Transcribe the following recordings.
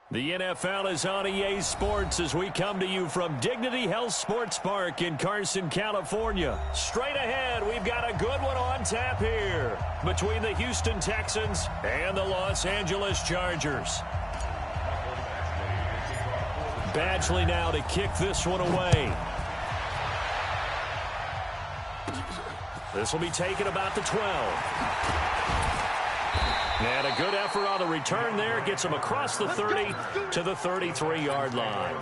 The NFL is on EA Sports as we come to you from Dignity Health Sports Park in Carson, California. Straight ahead, we've got a good one on tap here between the Houston Texans and the Los Angeles Chargers. Badgley now to kick this one away. This will be taken about the 12. And a good effort on the return there. Gets him across the 30 to the 33-yard line.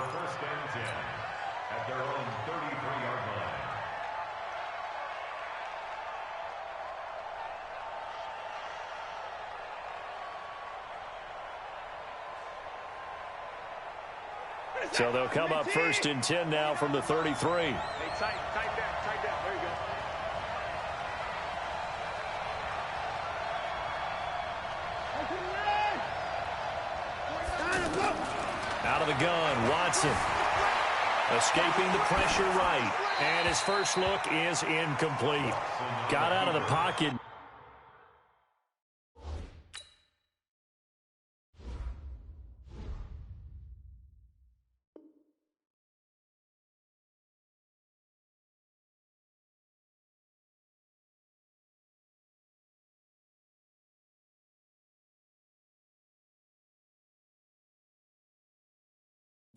So they'll come up 1st and 10 now from the 33. Hey, tight down. There you go. Out of the gun, Watson. Escaping the pressure right. And his first look is incomplete. Got out of the pocket.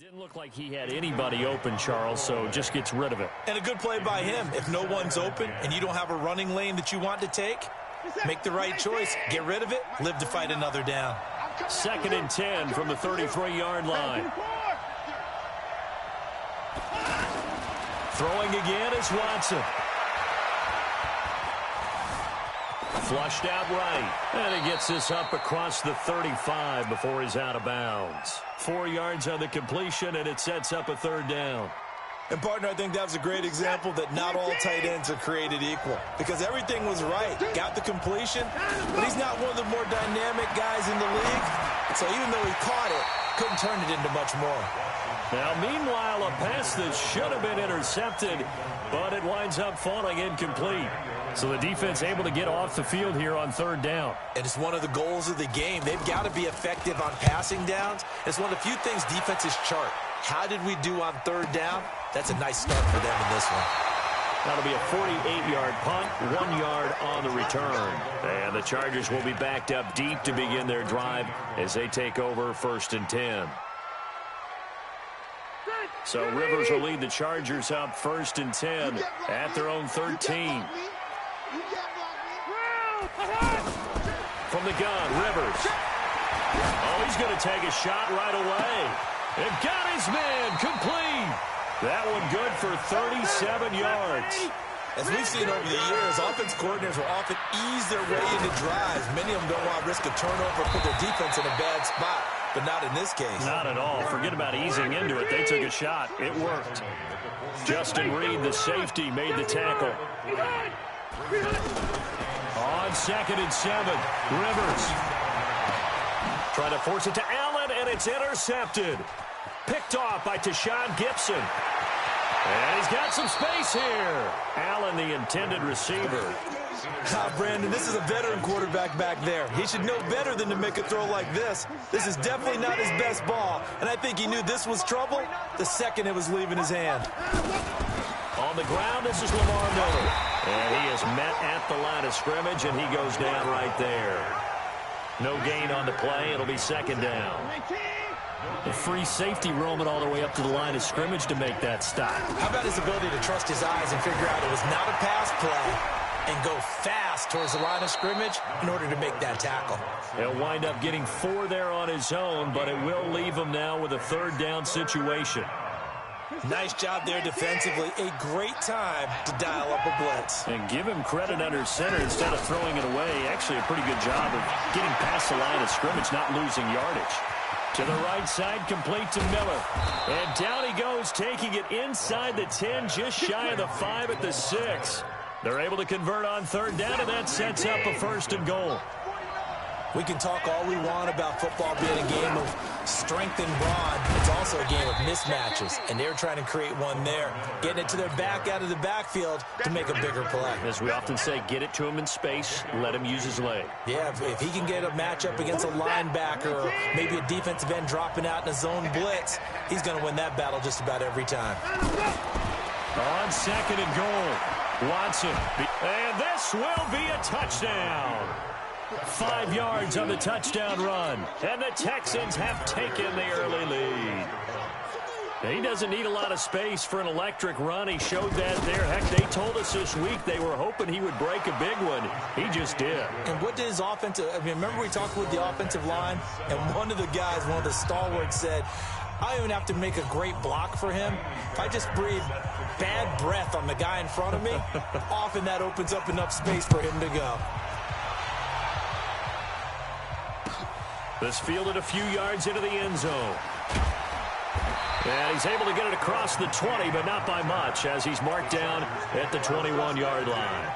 Didn't look like he had anybody open, Charles, so just gets rid of it. And a good play by him. If no one's open and you don't have a running lane that you want to take, make the right choice. Get rid of it. Live to fight another down. 2nd and 10 from the 33-yard line. Throwing again is Watson. Flushed out right. And he gets this up across the 35 before he's out of bounds. 4 yards on the completion, and it sets up a 3rd down. And, partner, I think that was a great example that not all tight ends are created equal. Because everything was right. Got the completion, but he's not one of the more dynamic guys in the league. So even though he caught it, couldn't turn it into much more. Now, meanwhile, a pass that should have been intercepted, but it winds up falling incomplete. So the defense able to get off the field here on 3rd down. And it's one of the goals of the game. They've got to be effective on passing downs. It's one of the few things defenses chart. How did we do on 3rd down? That's a nice start for them in this one. That'll be a 48-yard punt, 1 yard on the return. And the Chargers will be backed up deep to begin their drive as they take over 1st and 10. So Rivers will lead the Chargers up 1st and 10 at their own 13. From the gun, Rivers. Oh, he's going to take a shot right away. And got his man complete. That one good for 37 yards. As we've seen over the years, offense coordinators will often ease their way into drives. Many of them don't want to risk a turnover, put their defense in a bad spot, but not in this case. Not at all. Forget about easing into it. They took a shot. It worked. Justin Reed, the safety, made the tackle. On 2nd and 7, Rivers. Trying to force it to Allen, and it's intercepted. Picked off by Tashawn Gibson. And he's got some space here. Allen, the intended receiver. Brandon, this is a veteran quarterback back there. He should know better than to make a throw like this. This is definitely not his best ball, and I think he knew this was trouble the second it was leaving his hand. On the ground, this is Lamar Miller. And he is met at the line of scrimmage, and he goes down right there. No gain on the play. It'll be 2nd down. The free safety roaming all the way up to the line of scrimmage to make that stop. How about his ability to trust his eyes and figure out it was not a pass play and go fast towards the line of scrimmage in order to make that tackle? He'll wind up getting 4 there on his own, but it will leave him now with a 3rd down situation. Nice job there defensively. A great time to dial up a blitz. And give him credit under center instead of throwing it away. Actually a pretty good job of getting past the line of scrimmage, not losing yardage. To the right side, complete to Miller. And down he goes, taking it inside the 10, just shy of the 5 at the 6. They're able to convert on 3rd down, and that sets up a 1st and goal. We can talk all we want about football being a game of strength and brawn. It's also a game of mismatches, and they're trying to create one there, getting it to their back out of the backfield to make a bigger play. As we often say, get it to him in space, let him use his leg. Yeah, if he can get a matchup against a linebacker or maybe a defensive end dropping out in a zone blitz, he's going to win that battle just about every time. On 2nd and goal, Watson. And this will be a touchdown. 5 yards on the touchdown run. And the Texans have taken the early lead. He doesn't need a lot of space for an electric run. He showed that there. Heck, they told us this week they were hoping he would break a big one. He just did. And what did his offensive, remember we talked with the offensive line? And one of the guys, one of the stalwarts said, I don't even have to make a great block for him. If I just breathe bad breath on the guy in front of me, often that opens up enough space for him to go. This fielded a few yards into the end zone. And he's able to get it across the 20, but not by much, as he's marked down at the 21-yard line.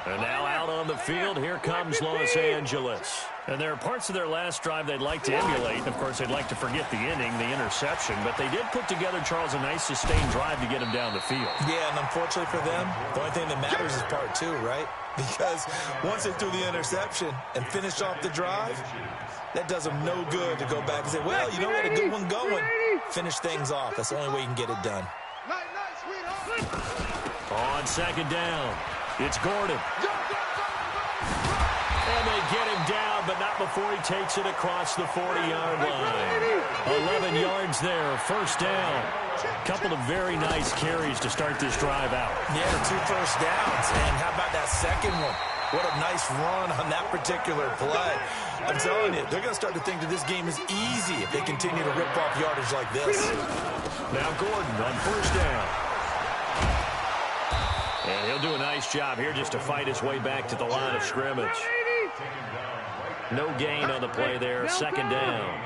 And now out on the field, here comes Los Angeles. And there are parts of their last drive they'd like to emulate. Of course, they'd like to forget the inning, the interception. But they did put together, Charles, a nice sustained drive to get him down the field. Yeah, and unfortunately for them, the only thing that matters is part 2, right? Because once they threw the interception and finished off the drive, that does them no good to go back and say, well, you know, we had a good one going. Finish things off. That's the only way you can get it done. On 2nd down, it's Gordon. And they get him down, but not before he takes it across the 40-yard line. 11 yards there, first down. Couple of very nice carries to start this drive out. Yeah, the 2 first downs. And how about that second one? What a nice run on that particular play. I'm telling you, they're going to start to think that this game is easy if they continue to rip off yardage like this. Now Gordon on first down. And he'll do a nice job here just to fight his way back to the line of scrimmage. No gain on the play there, 2nd down.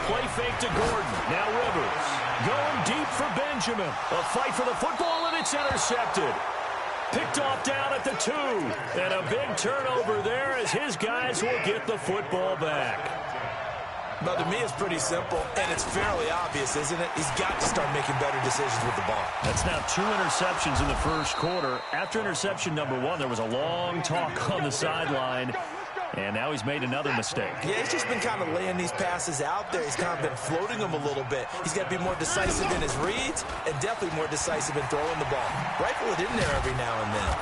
Play fake to Gordon. Now Rivers going deep for Benjamin. A fight for the football, and it's intercepted. Picked off down at the 2. And a big turnover there as his guys will get the football back. But to me, it's pretty simple, and it's fairly obvious, isn't it? He's got to start making better decisions with the ball. That's now 2 interceptions in the first quarter. After interception number 1, there was a long talk on the sideline. And now he's made another mistake. Yeah, he's just been kind of laying these passes out there. He's kind of been floating them a little bit. He's got to be more decisive in his reads and definitely more decisive in throwing the ball. Rifle it in there every now and then.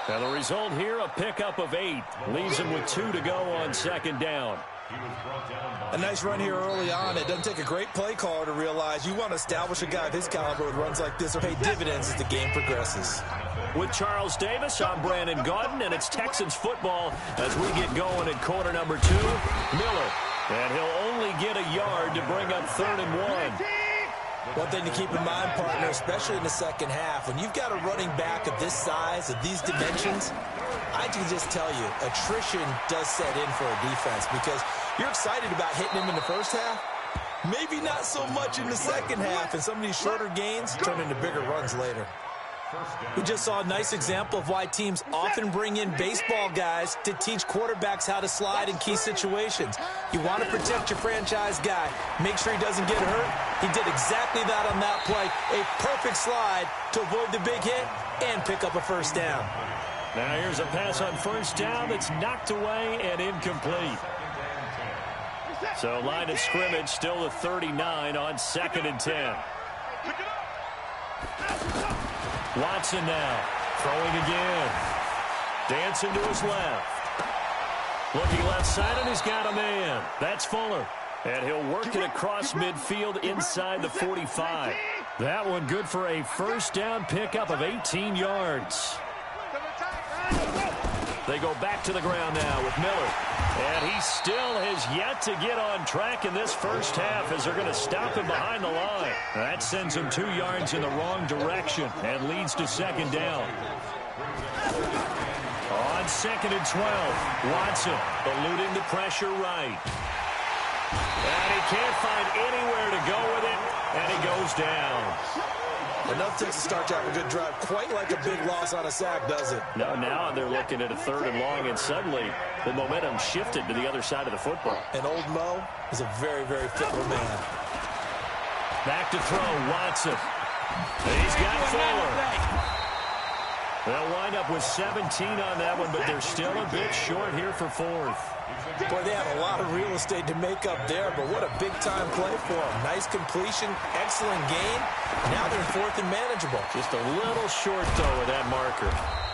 Now the result here, a pickup of 8. Leaves him with 2 to go on 2nd down. A nice run here early on. It doesn't take a great play caller to realize you want to establish a guy of his caliber with runs like this or pay dividends as the game progresses. With Charles Davis, I'm Brandon Gaudin, and it's Texans football as we get going in quarter number 2. Miller, and he'll only get a yard to bring up 3rd and 1. One thing to keep in mind, partner, especially in the second half, when you've got a running back of this size, of these dimensions, I can just tell you, attrition does set in for a defense because you're excited about hitting him in the first half. Maybe not so much in the second half, and some of these shorter gains turn into bigger runs later. We just saw a nice example of why teams often bring in baseball guys to teach quarterbacks how to slide in key situations. You want to protect your franchise guy. Make sure he doesn't get hurt. He did exactly that on that play. A perfect slide to avoid the big hit and pick up a first down. Now here's a pass on first down that's knocked away and incomplete. So line of scrimmage still the 39 on 2nd and 10. Watson now, throwing again. Dancing to his left. Looking left side, and he's got a man. That's Fuller. And he'll work it across midfield inside the 45. That one good for a first down pickup of 18 yards. They go back to the ground now with Miller. And he still has yet to get on track in this first half as they're going to stop him behind the line. That sends him 2 yards in the wrong direction and leads to 2nd down. On 2nd and 12, Watson eluding the pressure right. And he can't find anywhere to go with it, and he goes down. Enough takes to start to have a good drive. Quite like a big loss on a sack, does it? No, now they're looking at a 3rd and long, and suddenly the momentum shifted to the other side of the football. And old Mo is a very, very fickle man. Back to throw, Watson. He's got Fuller. They'll wind up with 17 on that one, but they're still a bit short here for 4th. Boy, they have a lot of real estate to make up there, but what a big-time play for them. Nice completion, excellent gain. Now they're in 4th and manageable. Just a little short, though, with that marker.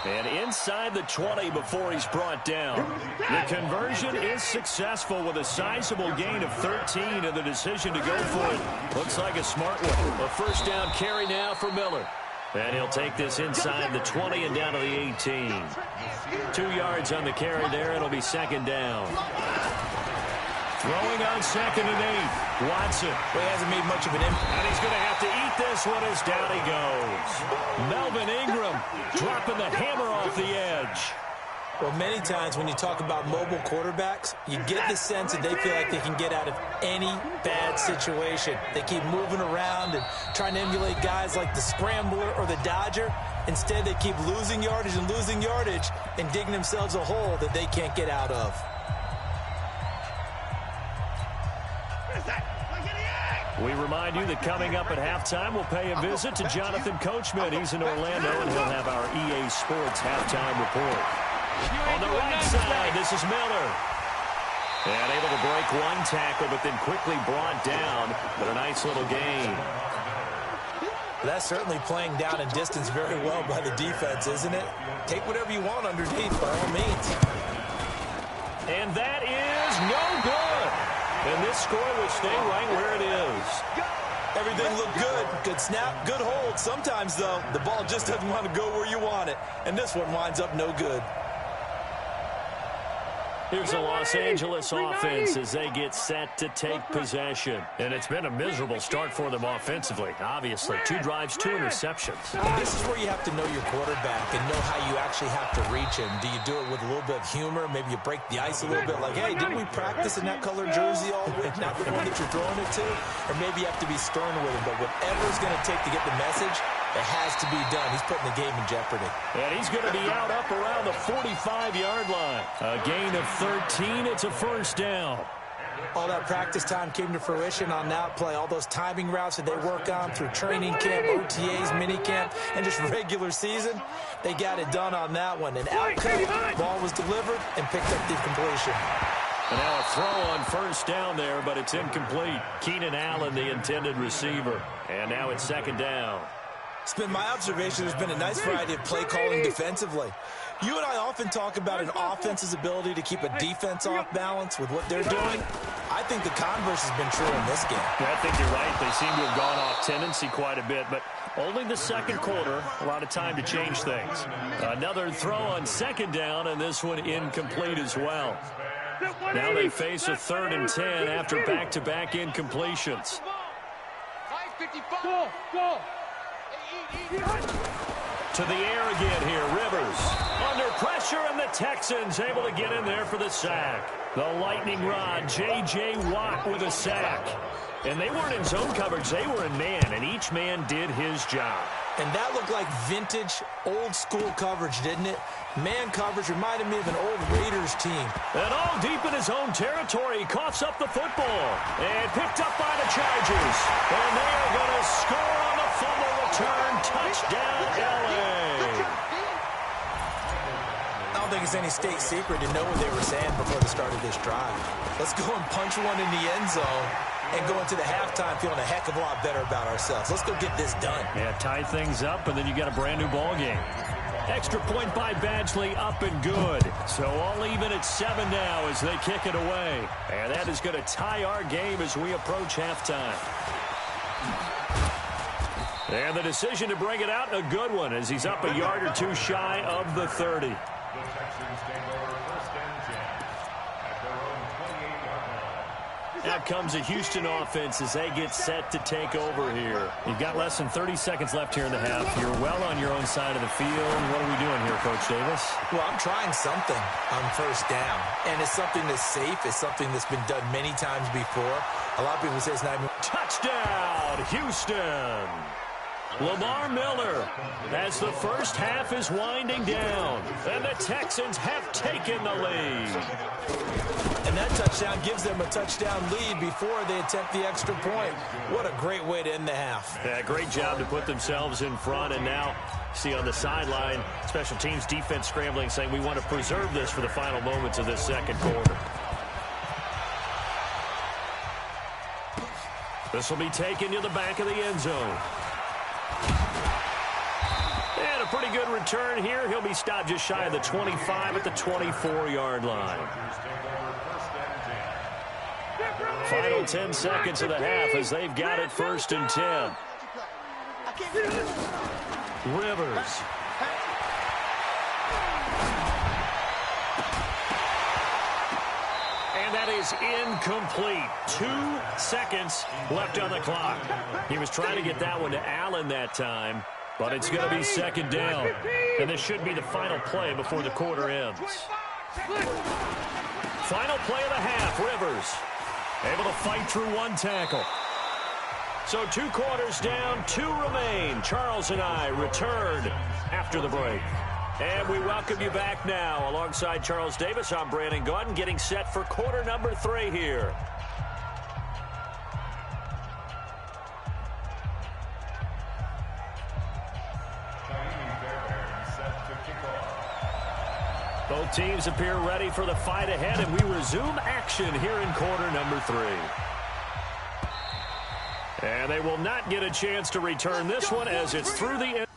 And inside the 20 before he's brought down. The conversion is successful with a sizable gain of 13, and the decision to go for it looks like a smart one. A 1st down carry now for Miller. And he'll take this inside the 20 and down to the 18. 2 yards on the carry there. It'll be 2nd down. Throwing on 2nd and 8. Watson. Well, he hasn't made much of an impact. And he's going to have to eat this one as down he goes. Melvin Ingram dropping the hammer off the edge. Well, many times when you talk about mobile quarterbacks, you get the sense that they feel like they can get out of any bad situation. They keep moving around and trying to emulate guys like the Scrambler or the Dodger. Instead, they keep losing yardage and digging themselves a hole that they can't get out of. We remind you that coming up at halftime, we'll pay a visit to Jonathan Coachman. He's in Orlando, and he'll have our EA Sports halftime report. On the right side, this is Miller. And able to break one tackle, but then quickly brought down. But a nice little gain. That's certainly playing down and distance very well by the defense, isn't it? Take whatever you want underneath, by all means. And that is no good. And this score will stay right where it is. Everything looked good. Good snap, good hold. Sometimes, though, the ball just doesn't want to go where you want it. And this one winds up no good. Here's the Los Angeles offense as they get set to take possession. And it's been a miserable start for them offensively, obviously. 2 drives, 2 interceptions. And this is where you have to know your quarterback and know how you actually have to reach him. Do you do it with a little bit of humor? Maybe you break the ice a little bit like, hey, didn't we practice in that colored jersey all week, not the one that you're throwing it to? Or maybe you have to be stern with him. But whatever it's going to take to get the message, it has to be done. He's putting the game in jeopardy. And he's going to be out up around the 45-yard line. A gain of 13. It's a 1st down. All that practice time came to fruition on that play. All those timing routes that they work on through training camp, OTAs, minicamp, and just regular season, they got it done on that one. And outcome, ball was delivered and picked up the completion. And now a throw on 1st down there, but it's incomplete. Keenan Allen, the intended receiver. And now it's 2nd down. It's been my observation there's been a nice variety of play calling defensively. You and I often talk about an offense's ability to keep a defense off balance with what they're doing. I think the converse has been true in this game. Yeah, I think you're right. They seem to have gone off tendency quite a bit, but only the 2nd quarter, a lot of time to change things. Another throw on 2nd down, and this one incomplete as well. Now they face a 3rd and 10 after back-to-back incompletions. Go. To the air again here, Rivers. Under pressure, and the Texans able to get in there for the sack. The lightning rod, J.J. Watt with a sack. And they weren't in zone coverage, they were in man, and each man did his job. And that looked like vintage, old-school coverage, didn't it? Man coverage reminded me of an old Raiders team. And all deep in his own territory, he coughs up the football. And picked up by the Chargers. And they are going to score on the fumble return. Touchdown, L.A. I don't think it's any state secret to know what they were saying before the start of this drive. Let's go and punch one in the end zone and go into the halftime feeling a heck of a lot better about ourselves. Let's go get this done. Yeah, tie things up, and then you got a brand-new ball game. Extra point by Badgley, up and good. So all even at 7 now as they kick it away. And that is going to tie our game as we approach halftime. And the decision to bring it out, a good one, as he's up a yard or 2 shy of the 30. Out comes a Houston offense as they get set to take over here. You've got less than 30 seconds left here in the half. You're well on your own side of the field. What are we doing here, Coach Davis? Well, I'm trying something on 1st down. And it's something that's safe. It's something that's been done many times before. A lot of people say it's not even... Touchdown, Houston! Lamar Miller, as the first half is winding down, and the Texans have taken the lead. And that touchdown gives them a touchdown lead before they attempt the extra point. What a great way to end the half. Yeah, great job to put themselves in front, and now see on the sideline, special teams defense scrambling, saying we want to preserve this for the final moments of this second quarter. This will be taken to the back of the end zone. And a pretty good return here. He'll be stopped just shy of the 25 at the 24-yard line. Final 10 seconds of the half as they've got it 1st and 10. Rivers. And that is incomplete. 2 seconds left on the clock. He was trying to get that one to Allen that time, but it's going to be 2nd down. And this should be the final play before the quarter ends. Final play of the half, Rivers. Able to fight through 1 tackle. So 2 quarters down, 2 remain. Charles and I return after the break. And we welcome you back now. Alongside Charles Davis, I'm Brandon Gaudin, getting set for quarter number 3 here. Both teams appear ready for the fight ahead, and we resume action here in quarter number 3. And they will not get a chance to return this one as it's through the end.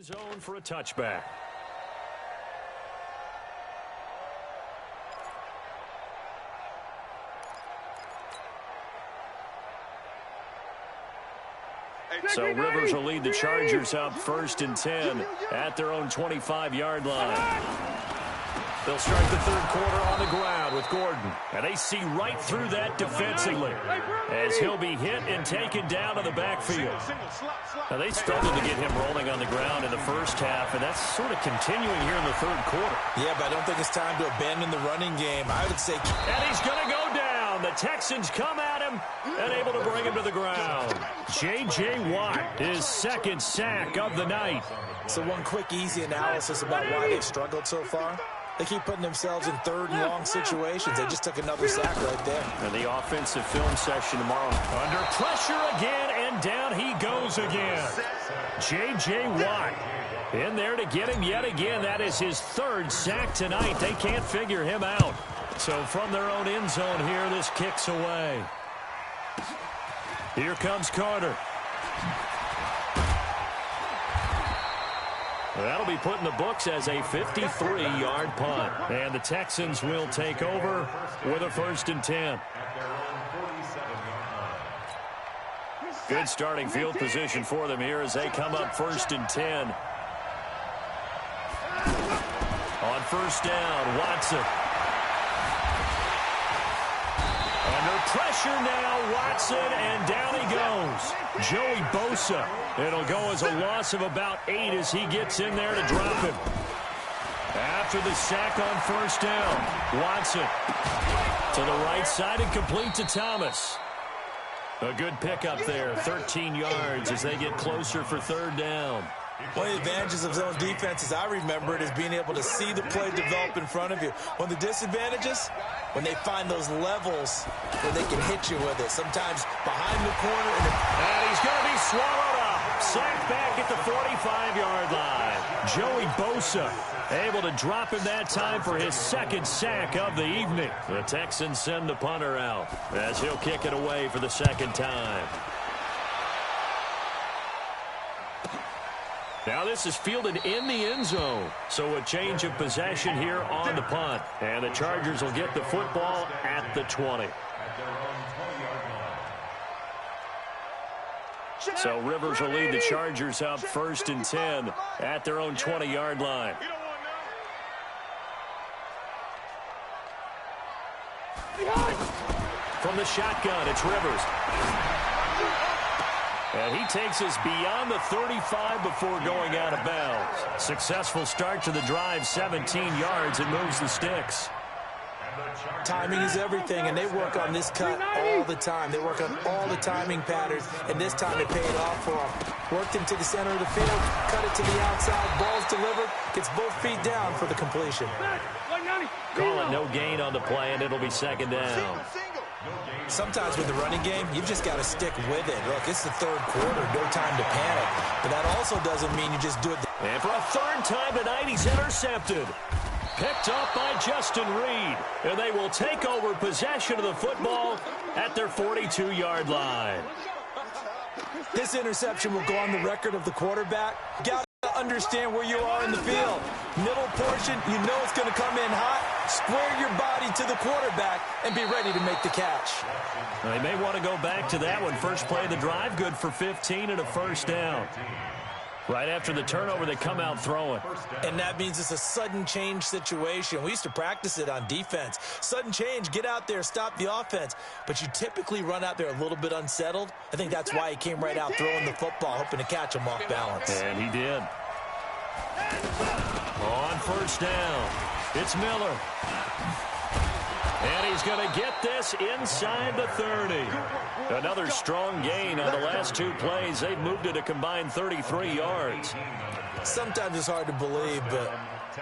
Zone for a touchback. So Rivers will lead the Chargers up 1st and 10 at their own 25-yard line. They'll start the 3rd quarter on the ground with Gordon. And they see right through that defensively as he'll be hit and taken down to the backfield. Now, they struggled to get him rolling on the ground in the first half, and that's sort of continuing here in the 3rd quarter. Yeah, but I don't think it's time to abandon the running game. I would say... And he's going to go down. The Texans come at him and able to bring him to the ground. J.J. Watt, his 2nd sack of the night. So one quick, easy analysis about why they've struggled so far. They keep putting themselves in 3rd and long situations. They just took another sack right there. And the offensive film session tomorrow. Under pressure again, and down he goes again. J.J. Watt in there to get him yet again. That is his 3rd sack tonight. They can't figure him out. So from their own end zone here, this kicks away. Here comes Carter. That'll be put in the books as a 53-yard punt. And the Texans will take over with a 1st and 10. Good starting field position for them here as they come up 1st and 10. On 1st down, Watson. Under pressure now, Watson, and down he goes. Joey Bosa. It'll go as a loss of about 8 as he gets in there to drop him. After the sack on 1st down, Watson to the right side and complete to Thomas. A good pickup there, 13 yards as they get closer for 3rd down. One of the advantages of zone defense, as I remember it, is being able to see the play develop in front of you. One of the disadvantages, when they find those levels where they can hit you with it, sometimes behind the corner. And he's going to be swallowed up. Sacked back at the 45-yard line. Joey Bosa able to drop him that time for his second sack of the evening. The Texans send the punter out as he'll kick it away for the second time. Now this is fielded in the end zone. So a change of possession here on the punt. And the Chargers will get the football at the 20. So Rivers will lead the Chargers up 1st and 10 at their own 20-yard line. From the shotgun, it's Rivers. And he takes us beyond the 35 before going out of bounds. Successful start to the drive, 17 yards, and moves the sticks. Timing is everything, and they work on this cut all the time. They work on all the timing patterns, and this time it paid off for them. Worked him to the center of the field, cut it to the outside, ball's delivered, gets both feet down for the completion. Call it no gain on the play, and it'll be second down. Sometimes with the running game, you've just got to stick with it. Look, it's the third quarter, no time to panic. But that also doesn't mean you just do it. And for a third time tonight, he's intercepted. Picked up by Justin Reed. And they will take over possession of the football at their 42-yard line. This interception will go on the record of the quarterback. Got to understand where you are in the field. Middle portion, you know it's going to come in hot. Square your body to the quarterback and be ready to make the catch. They may want to go back to that one. First play of the drive, good for 15 and a first down. Right after the turnover, they come out throwing. And that means it's a sudden change situation. We used to practice it on defense. Sudden change, get out there, stop the offense. But you typically run out there a little bit unsettled. I think that's why he came right out throwing the football, hoping to catch him off balance. And he did. On first down, it's Miller. And he's going to get this inside the 30. Another strong gain on the last two plays. They've moved it a combined 33 yards. Sometimes it's hard to believe, but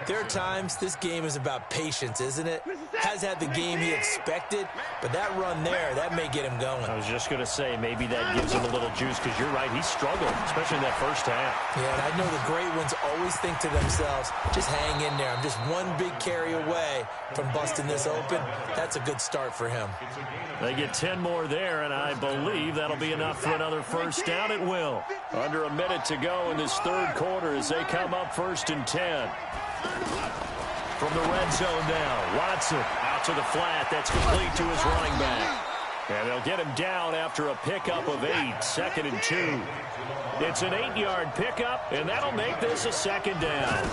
there are times this game is about patience, isn't it? Has had the game he expected, but that run there, that may get him going. I was just going to say, maybe that gives him a little juice, because you're right, he struggled, especially in that first half. Yeah, and I know the great ones always think to themselves, just hang in there. I'm just one big carry away from busting this open. That's a good start for him. They get 10 more there, and I believe that'll be enough for another first down. It will. Under a minute to go in this third quarter as they come up 1st and 10. From the red zone now, Watson out to the flat. That's complete to his running back. And they'll get him down after a pickup of 8, 2nd and 2. It's an 8-yard pickup, and that'll make this a second down.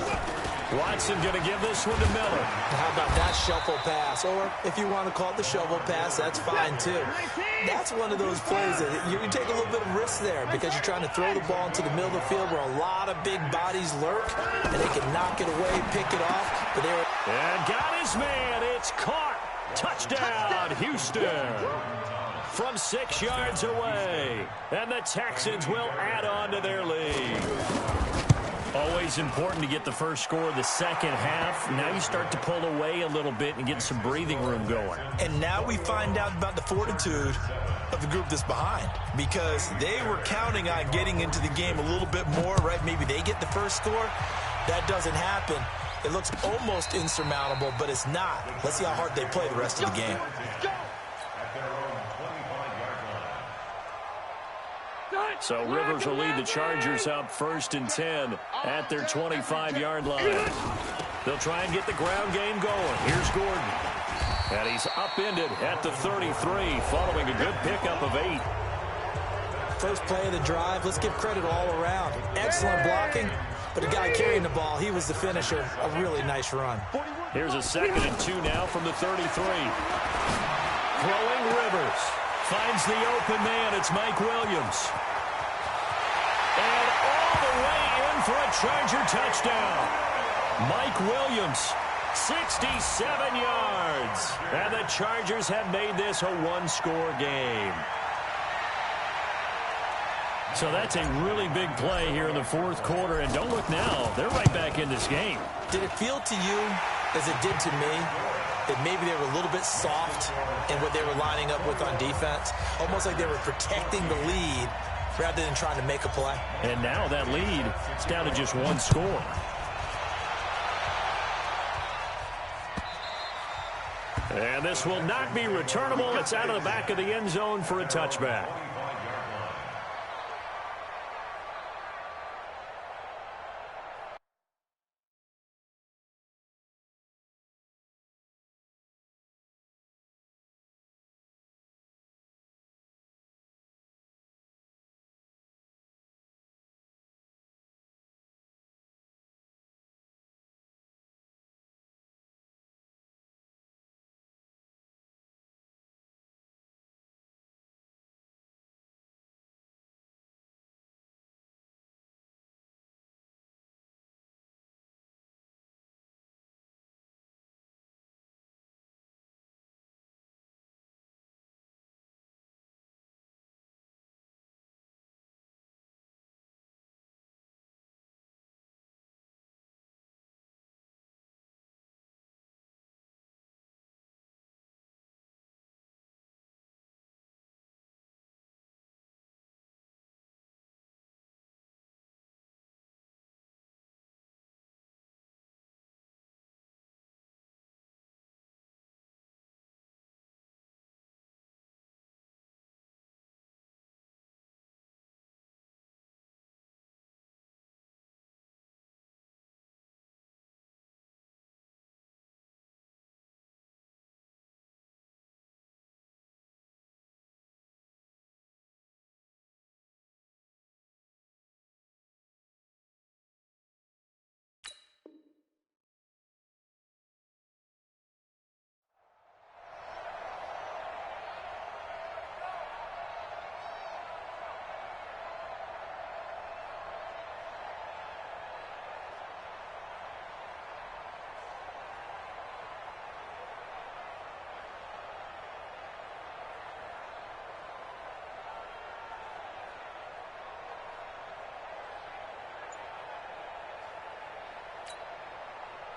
Watson going to give this one to Miller. How about that shuffle pass? Or if you want to call it the shovel pass, that's fine too. That's one of those plays that you take a little bit of risk there because you're trying to throw the ball into the middle of the field where a lot of big bodies lurk, and they can knock it away, pick it off. But and got his man. It's caught. Touchdown, Houston. From 6 yards away. And the Texans will add on to their lead. Always important to get the first score of the second half. Now you start to pull away a little bit and get some breathing room going. And now we find out about the fortitude of the group that's behind, because they were counting on getting into the game a little bit more, right? Maybe they get the first score. That doesn't happen. It looks almost insurmountable, but it's not. Let's see how hard they play the rest of the game. So Rivers will lead the Chargers up 1st and 10 at their 25-yard line. They'll try and get the ground game going. Here's Gordon. And he's upended at the 33 following a good pickup of 8. First play of the drive. Let's give credit all around. Excellent blocking, but the guy carrying the ball, he was the finisher. A really nice run. Here's a 2nd and 2 now from the 33. Throwing Rivers. Finds the open man. It's Mike Williams. And all the way in for a Charger touchdown. Mike Williams, 67 yards. And the Chargers have made this a one-score game. So that's a really big play here in the fourth quarter. And don't look now, they're right back in this game. Did it feel to you, as it did to me, that maybe they were a little bit soft in what they were lining up with on defense? Almost like they were protecting the lead rather than trying to make a play. And now that lead is down to just one score. And this will not be returnable. It's out of the back of the end zone for a touchback.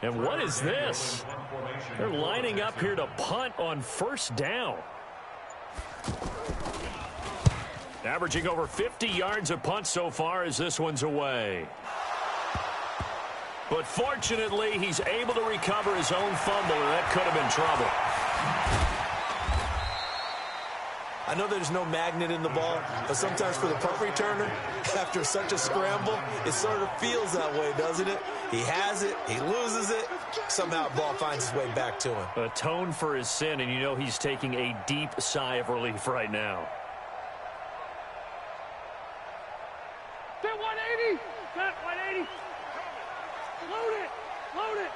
And what is this? They're lining up here to punt on first down. Averaging over 50 yards a punt so far as this one's away. But fortunately, he's able to recover his own fumble, and that could have been trouble. I know there's no magnet in the ball, but sometimes for the punt returner, after such a scramble, it sort of feels that way, doesn't it? He has it, he loses it, somehow the ball finds its way back to him. Atone for his sin, and you know he's taking a deep sigh of relief right now. Set 180! Set 180! Load it! Load it!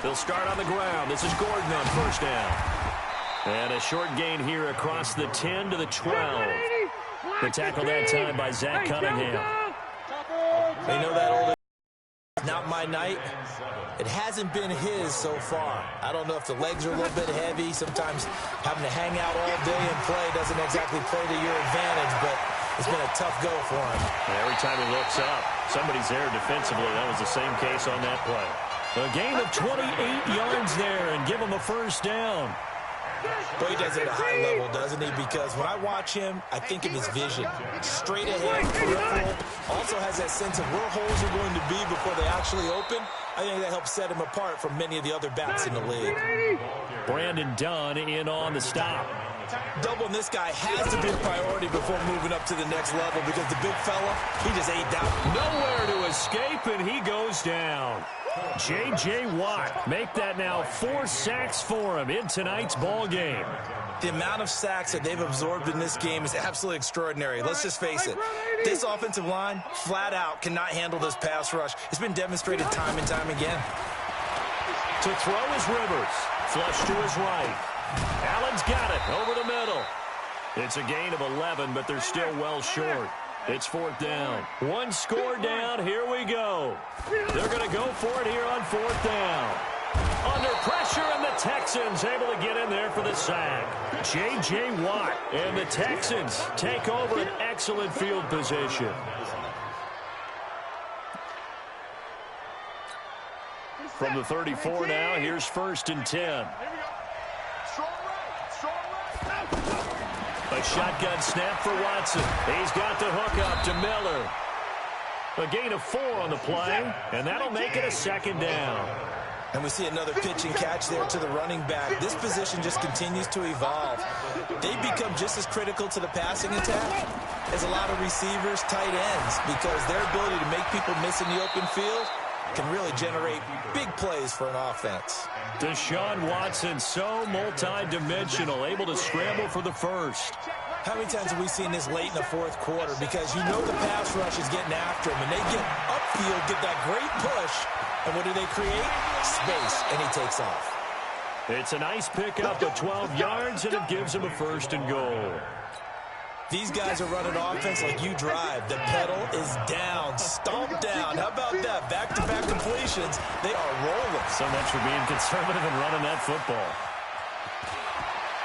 They'll start on the ground. This is Gordon on first down. And a short gain here across the 10 to the 12. The tackle that time by Zach Cunningham. They know that old not my night. It hasn't been his so far. I don't know if the legs are a little bit heavy. Sometimes having to hang out all day and play doesn't exactly play to your advantage, but it's been a tough go for him. Every time he looks up, somebody's there defensively. That was the same case on that play. A gain of 28 yards there and give him a first down. But he does it at a high level, doesn't he? Because when I watch him, I think of his vision. Straight ahead, peripheral. Also has that sense of where holes are going to be before they actually open. I think that helps set him apart from many of the other backs in the league. Brandon Dunn in on the stop. Doubling this guy has to be a priority before moving up to the next level because the big fella, he just ate down. Nowhere to escape, and he goes down. J.J. Watt, make that now 4 sacks for him in tonight's ball game. The amount of sacks that they've absorbed in this game is absolutely extraordinary. Let's just face it. This offensive line, flat out, cannot handle this pass rush. It's been demonstrated time and time again. To throw is Rivers. Flush to his right. Allen's got it over the middle. It's a gain of 11, but they're still well short. It's fourth down. One score down. Here we go. They're going to go for it here on fourth down. Under pressure, and the Texans able to get in there for the sack. J.J. Watt and the Texans take over an excellent field position. From the 34 now, here's 1st and 10. A A shotgun snap for Watson. He's got the hook up to Miller. A gain of 4 on the play, and that'll make it a second down. And we see another pitch and catch there to the running back. This position just continues to evolve. They become just as critical to the passing attack as a lot of receivers, tight ends, because their ability to make people miss in the open field can really generate big plays for an offense. Deshaun Watson, so multi-dimensional, able to scramble for the first. How many times have we seen this late in the fourth quarter? Because you know the pass rush is getting after him, and they get upfield, get that great push, and what do they create? Space, and he takes off. It's a nice pickup of 12 yards, and it gives him a 1st and goal. These guys are running offense like you drive. The pedal is down, stomped down. How about that? Back-to-back completions. They are rolling. So much for being conservative and running that football.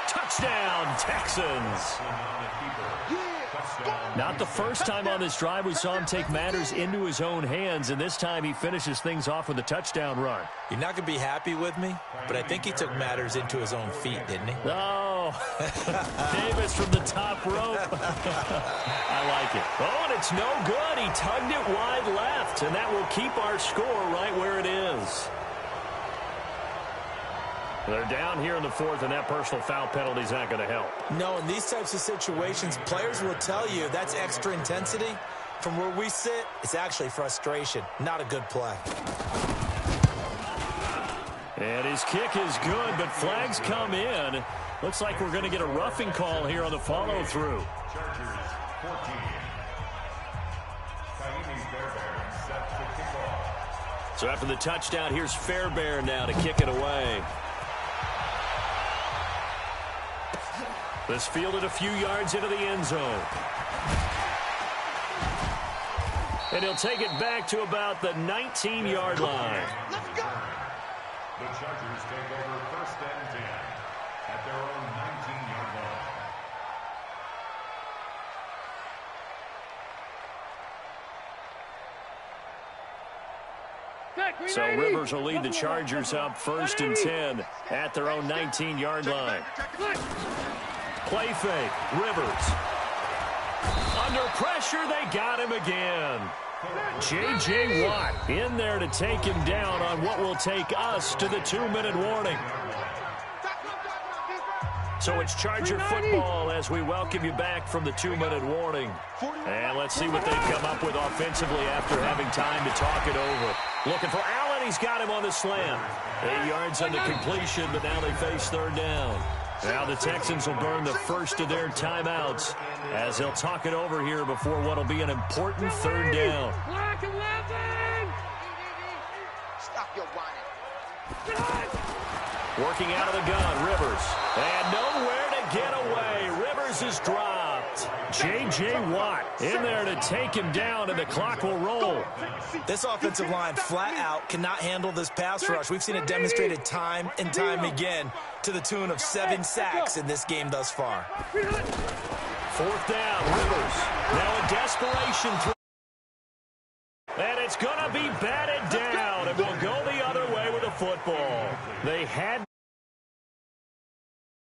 Touchdown, Texans. Not the first time on this drive we saw him take matters into his own hands, and this time he finishes things off with a touchdown run. You're not going to be happy with me, but I think he took matters into his own feet, didn't he? Oh, Davis from the top rope. I like it. Oh, and it's no good. He tugged it wide left, and that will keep our score right where it is. They're down here in the 4th, and that personal foul penalty is not going to help. No, in these types of situations, players will tell you that's extra intensity. From where we sit, it's actually frustration. Not a good play. And his kick is good, but flags come in. Looks like we're going to get a roughing call here on the follow-through. So after the touchdown, here's Fairbairn now to kick it away. This fielded a few yards into the end zone. And he'll take it back to about the 19-yard line. Let's go. The Chargers take over 1st and 10 at their own 19-yard line. So Rivers will lead the Chargers up 1st and 10 at their own 19-yard line. Play fake. Rivers. Under pressure, they got him again. J.J. Watt in there to take him down on what will take us to the 2-minute warning. So it's Charger football as we welcome you back from the 2-minute warning. And let's see what they've come up with offensively after having time to talk it over. Looking for Allen. He's got him on the slam. 8 yards on the completion, but now they face 3rd down. Now the Texans will burn the first of their timeouts as they'll talk it over here before what will be an important 3rd down. Black 11! Stop your whining. Working out of the gun, Rivers. And nowhere to get away. Rivers is dropped. J.J. Watt in there to take him down, and the clock will roll. This offensive line flat out cannot handle this pass rush. We've seen it demonstrated time and time again to the tune of 7 sacks in this game thus far. 4th down, Rivers. Now a desperation throw. And it's going to be batted down, and we'll go the other way with the football. They had